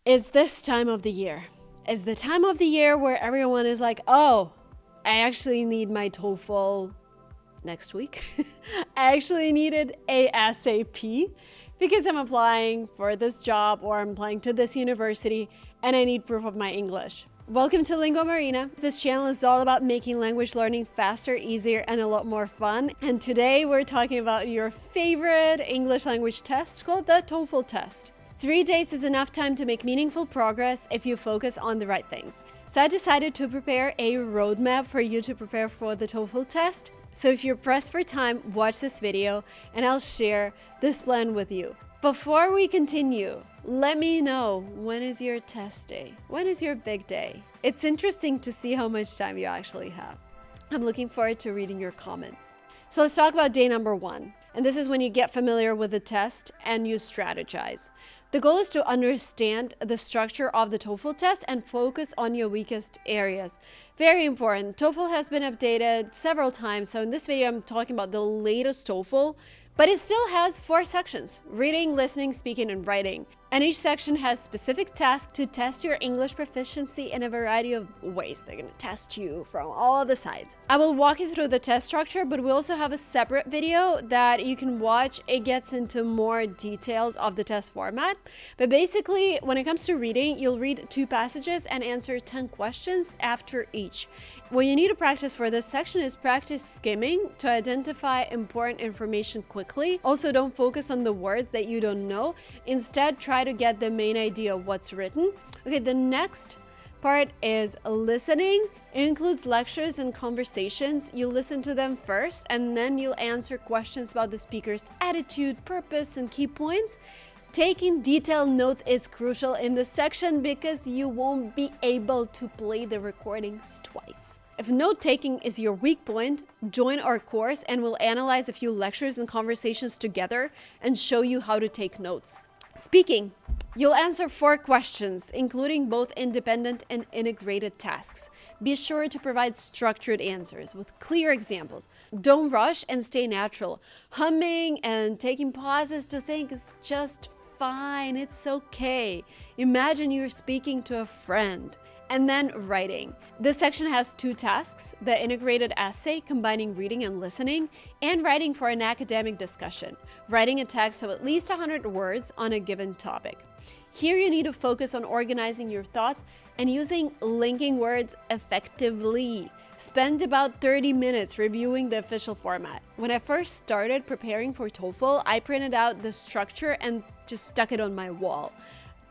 is this time of the year. It's the time of the year where everyone is like, oh, I actually need my TOEFL next week. I actually need it ASAP because I'm applying for this job or I'm applying to this university and I need proof of my English. Welcome to Linguamarina. This channel is all about making language learning faster, easier, and a lot more fun. And today we're talking about your favorite English language test called the TOEFL test. 3 days is enough time to make meaningful progress if you focus on the right things. So I decided to prepare a roadmap for you to prepare for the TOEFL test. So if you're pressed for time, watch this video and I'll share this plan with you. Before we continue, let me know, when is your test day? When is your big day? It's interesting to see how much time you actually have. I'm looking forward to reading your comments. So let's talk about day number 1. And this is when you get familiar with the test and you strategize. The goal is to understand the structure of the TOEFL test and focus on your weakest areas. Very important. TOEFL has been updated several times. So in this video, I'm talking about the latest TOEFL, but it still has 4 sections: reading, listening, speaking, and writing. And each section has specific tasks to test your English proficiency in a variety of ways. They're going to test you from all the sides. I will walk you through the test structure, but we also have a separate video that you can watch. It gets into more details of the test format. But basically, when it comes to reading, you'll read 2 passages and answer 10 questions after each. What you need to practice for this section is practice skimming to identify important information quickly. Also, don't focus on the words that you don't know. Instead, try to get the main idea of what's written. Okay, the next part is listening. It includes lectures and conversations. You listen to them first, and then you'll answer questions about the speaker's attitude, purpose, and key points. Taking detailed notes is crucial in this section because you won't be able to play the recordings twice. If note-taking is your weak point, join our course and we'll analyze a few lectures and conversations together and show you how to take notes. Speaking. You'll answer 4 questions, including both independent and integrated tasks. Be sure to provide structured answers with clear examples. Don't rush and stay natural. Humming and taking pauses to think is just fine. It's okay. Imagine you're speaking to a friend. And then writing. This section has 2 tasks: the integrated essay combining reading and listening, and writing for an academic discussion, writing a text of at least 100 words on a given topic. Here you need to focus on organizing your thoughts and using linking words effectively. Spend about 30 minutes reviewing the official format. When I first started preparing for TOEFL, I printed out the structure and just stuck it on my wall.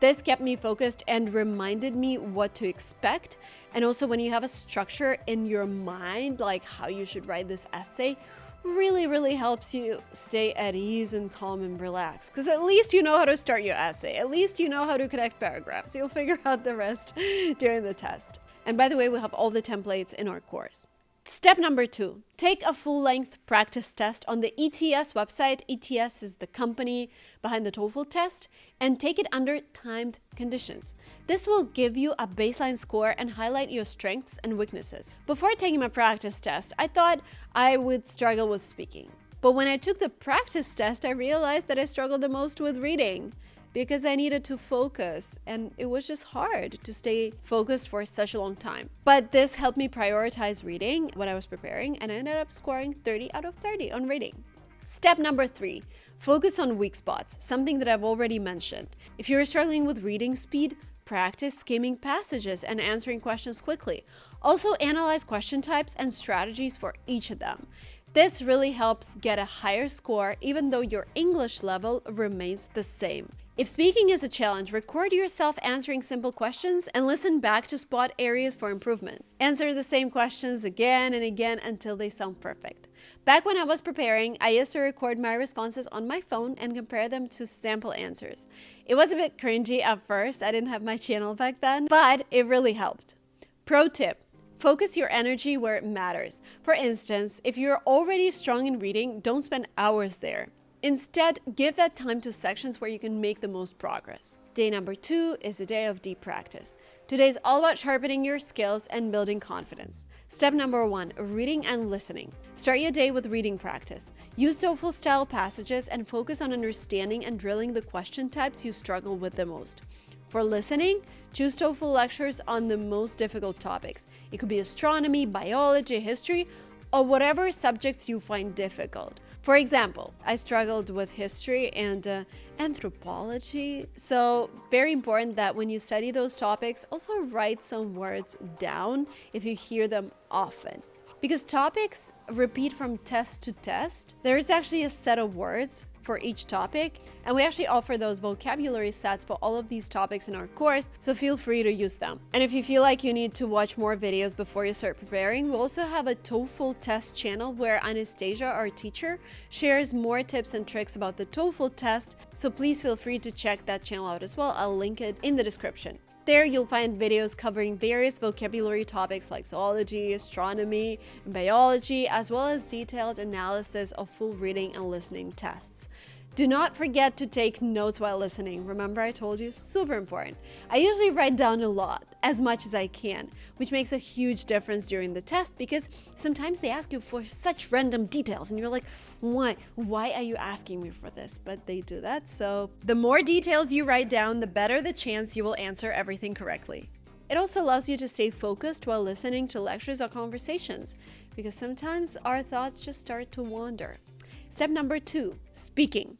This kept me focused and reminded me what to expect. And also, when you have a structure in your mind, like how you should write this essay, really helps you stay at ease and calm and relaxed. Because at least you know how to start your essay. At least you know how to connect paragraphs. You'll figure out the rest during the test. And by the way, we have all the templates in our course. Step number 2, take a full-length practice test on the ETS website. ETS is the company behind the TOEFL test, and take it under timed conditions. This will give you a baseline score and highlight your strengths and weaknesses. Before taking my practice test, I thought I would struggle with speaking. But when I took the practice test, I realized that I struggled the most with reading, because I needed to focus and it was just hard to stay focused for such a long time. But this helped me prioritize reading when I was preparing, and I ended up scoring 30 out of 30 on reading. Step number 3, focus on weak spots, something that I've already mentioned. If you're struggling with reading speed, practice skimming passages and answering questions quickly. Also, analyze question types and strategies for each of them. This really helps get a higher score even though your English level remains the same. If speaking is a challenge, record yourself answering simple questions and listen back to spot areas for improvement. Answer the same questions again and again until they sound perfect. Back when I was preparing, I used to record my responses on my phone and compare them to sample answers. It was a bit cringy at first. I didn't have my channel back then, but it really helped. Pro tip. Focus your energy where it matters. For instance, if you're already strong in reading, don't spend hours there. Instead, give that time to sections where you can make the most progress. Day number 2 is a day of deep practice. Today is all about sharpening your skills and building confidence. Step number 1, reading and listening. Start your day with reading practice. Use TOEFL-style passages and focus on understanding and drilling the question types you struggle with the most. For listening, choose TOEFL lectures on the most difficult topics. It could be astronomy, biology, history, or whatever subjects you find difficult. For example, I struggled with history and anthropology, so very important that when you study those topics, also write some words down if you hear them often. Because topics repeat from test to test, there is actually a set of words for each topic, and we actually offer those vocabulary sets for all of these topics in our course, so feel free to use them. And if you feel like you need to watch more videos before you start preparing, we also have a TOEFL test channel where Anastasia, our teacher, shares more tips and tricks about the TOEFL test, so please feel free to check that channel out as well. I'll link it in the description. There you'll find videos covering various vocabulary topics like zoology, astronomy, and biology, as well as detailed analysis of full reading and listening tests. Do not forget to take notes while listening. Remember I told you? Super important. I usually write down a lot, as much as I can, which makes a huge difference during the test because sometimes they ask you for such random details and you're like, why? Why are you asking me for this? But they do that. So the more details you write down, the better the chance you will answer everything correctly. It also allows you to stay focused while listening to lectures or conversations because sometimes our thoughts just start to wander. Step number 2, speaking.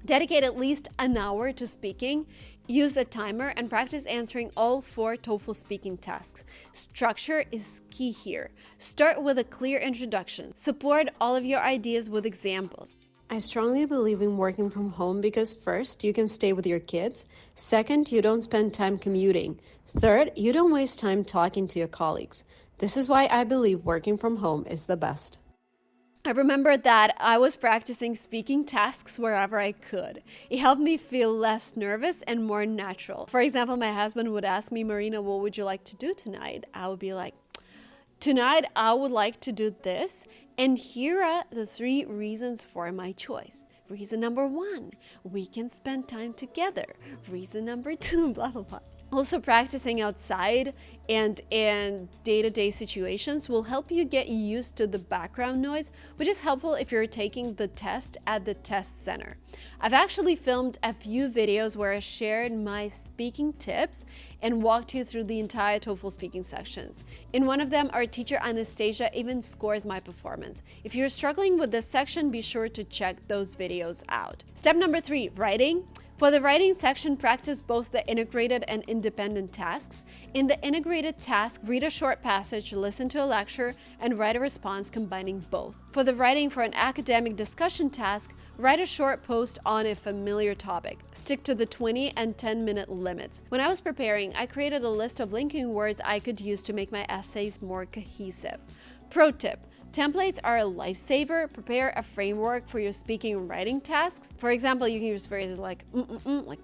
Dedicate at least an hour to speaking. Use the timer and practice answering all 4 TOEFL speaking tasks. Structure is key here. Start with a clear introduction. Support all of your ideas with examples. I strongly believe in working from home because first, you can stay with your kids. Second, you don't spend time commuting. Third, you don't waste time talking to your colleagues. This is why I believe working from home is the best. I remember that I was practicing speaking tasks wherever I could. It helped me feel less nervous and more natural. For example, my husband would ask me, Marina, what would you like to do tonight? I would be like, tonight I would like to do this, and here are the 3 reasons for my choice. Reason number 1, we can spend time together. Reason number 2, blah, blah, blah. Also, practicing outside and in day-to-day situations will help you get used to the background noise, which is helpful if you're taking the test at the test center. I've actually filmed a few videos where I shared my speaking tips and walked you through the entire TOEFL speaking sections. In one of them, our teacher Anastasia even scores my performance. If you're struggling with this section, be sure to check those videos out. Step number 3, writing. For the writing section, practice both the integrated and independent tasks. In the integrated task, read a short passage, listen to a lecture, and write a response combining both. For the writing for an academic discussion task, write a short post on a familiar topic. Stick to the 20 and 10-minute limits. When I was preparing, I created a list of linking words I could use to make my essays more cohesive. Pro tip. Templates are a lifesaver. Prepare a framework for your speaking and writing tasks. For example, you can use phrases like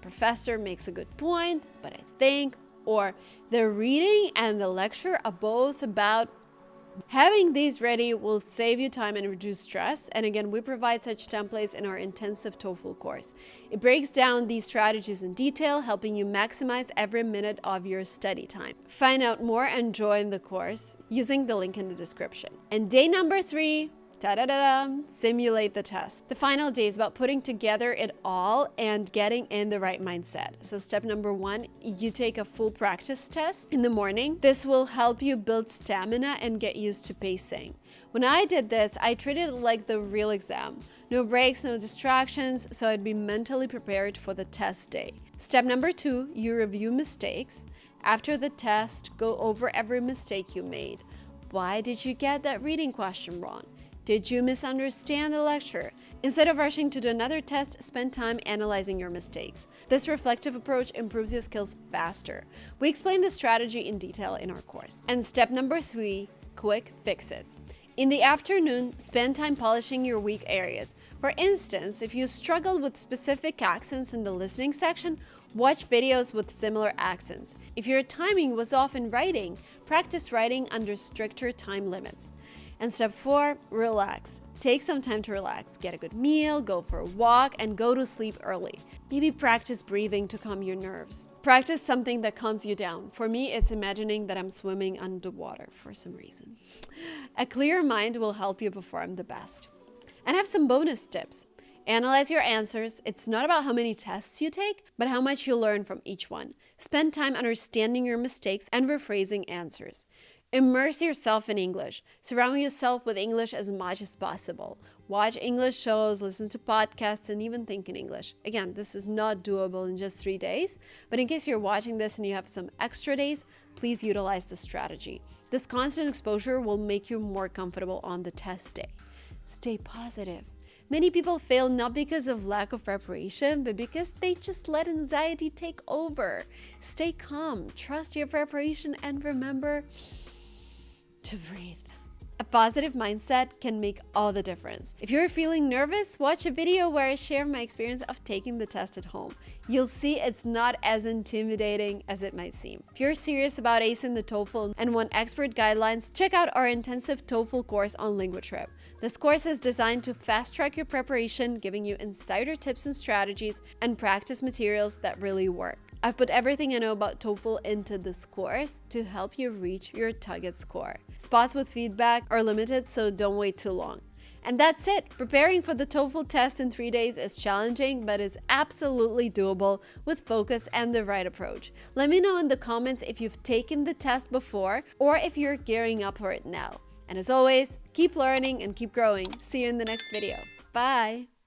professor makes a good point, but I think, or the reading and the lecture are both about. Having these ready will save you time and reduce stress. And again, we provide such templates in our intensive TOEFL course. It breaks down these strategies in detail, helping you maximize every minute of your study time. Find out more and join the course using the link in the description. And day number 3, simulate the test. The final day is about putting together it all and getting in the right mindset. So step number 1, you take a full practice test in the morning. This will help you build stamina and get used to pacing. When I did this, I treated it like the real exam. No breaks, no distractions, so I'd be mentally prepared for the test day. Step number 2, you review mistakes. After the test, go over every mistake you made. Why did you get that reading question wrong? Did you misunderstand the lecture? Instead of rushing to do another test, spend time analyzing your mistakes. This reflective approach improves your skills faster. We explain this strategy in detail in our course. And step number 3, quick fixes. In the afternoon, spend time polishing your weak areas. For instance, if you struggle with specific accents in the listening section, watch videos with similar accents. If your timing was off in writing, practice writing under stricter time limits. And step 4, relax. Take some time to relax. Get a good meal, go for a walk, and go to sleep early. Maybe practice breathing to calm your nerves. Practice something that calms you down. For me, it's imagining that I'm swimming underwater for some reason. A clear mind will help you perform the best. And I have some bonus tips. Analyze your answers. It's not about how many tests you take, but how much you learn from each one. Spend time understanding your mistakes and rephrasing answers. Immerse yourself in English. Surround yourself with English as much as possible. Watch English shows, listen to podcasts, and even think in English. Again, this is not doable in just 3 days, but in case you're watching this and you have some extra days, please utilize this strategy. This constant exposure will make you more comfortable on the test day. Stay positive. Many people fail not because of lack of preparation, but because they just let anxiety take over. Stay calm, trust your preparation, and remember to breathe. A positive mindset can make all the difference. If you're feeling nervous, watch a video where I share my experience of taking the test at home. You'll see it's not as intimidating as it might seem. If you're serious about acing the TOEFL and want expert guidelines, check out our intensive TOEFL course on Linguatrip. This course is designed to fast-track your preparation, giving you insider tips and strategies and practice materials that really work. I've put everything I know about TOEFL into this course to help you reach your target score. Spots with feedback are limited, so don't wait too long. And that's it. Preparing for the TOEFL test in 3 days is challenging, but is absolutely doable with focus and the right approach. Let me know in the comments if you've taken the test before or if you're gearing up for it now. And as always, keep learning and keep growing. See you in the next video. Bye!